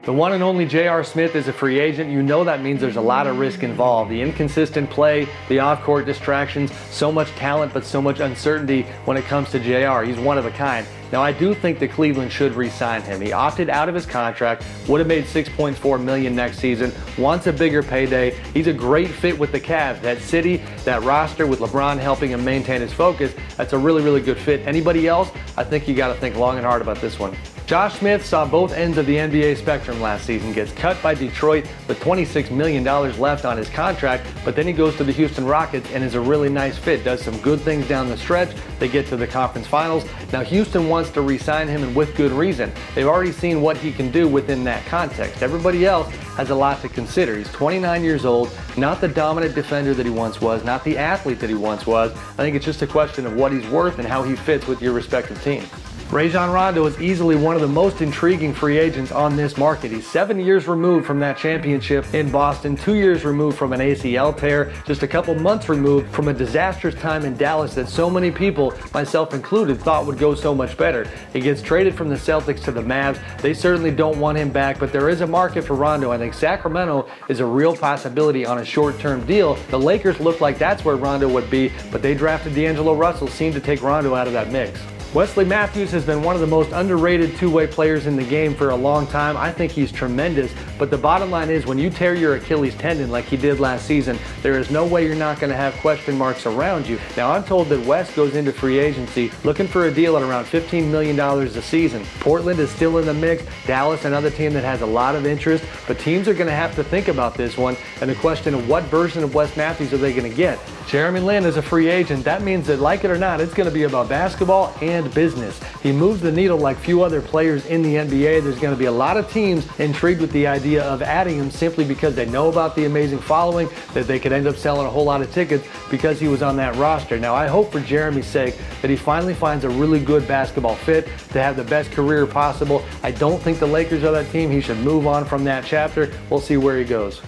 The one and only J.R. Smith is a free agent. You know that means there's a lot of risk involved. The inconsistent play, the off-court distractions, so much talent but so much uncertainty when it comes to J.R. He's one of a kind. Now, I do think that Cleveland should re-sign him. He opted out of his contract, would have made $6.4 million next season, wants a bigger payday. He's a great fit with the Cavs. That city, that roster with LeBron helping him maintain his focus, that's a really, really good fit. Anybody else? I think you got to think long and hard about this one. Josh Smith saw both ends of the NBA spectrum last season. Gets cut by Detroit with $26 million left on his contract, but then he goes to the Houston Rockets and is a really nice fit. Does some good things down the stretch. They get to the conference finals. Now Houston wants to re-sign him, and with good reason. They've already seen what he can do within that context. Everybody else has a lot to consider. He's 29 years old, not the dominant defender that he once was, not the athlete that he once was. I think it's just a question of what he's worth and how he fits with your respective team. Rajon Rondo is easily one of the most intriguing free agents on this market. He's 7 years removed from that championship in Boston, 2 years removed from an ACL tear, just a couple months removed from a disastrous time in Dallas that so many people, myself included, thought would go so much better. He gets traded from the Celtics to the Mavs. They certainly don't want him back, but there is a market for Rondo. I think Sacramento is a real possibility on a short-term deal. The Lakers look like that's where Rondo would be, but they drafted D'Angelo Russell, seemed to take Rondo out of that mix. Wesley Matthews has been one of the most underrated two-way players in the game for a long time. I think he's tremendous, but the bottom line is when you tear your Achilles tendon like he did last season, there is no way you're not going to have question marks around you. Now, I'm told that West goes into free agency looking for a deal at around $15 million a season. Portland is still in the mix. Dallas, another team that has a lot of interest, but teams are going to have to think about this one and the question of what version of Wes Matthews are they going to get. Jeremy Lin is a free agent. That means that, like it or not, it's going to be about basketball and business. He moves the needle like few other players in the NBA. There's going to be a lot of teams intrigued with the idea of adding him simply because they know about the amazing following, that they could end up selling a whole lot of tickets because he was on that roster. Now, I hope for Jeremy's sake that he finally finds a really good basketball fit to have the best career possible. I don't think the Lakers are that team. He should move on from that chapter. We'll see where he goes.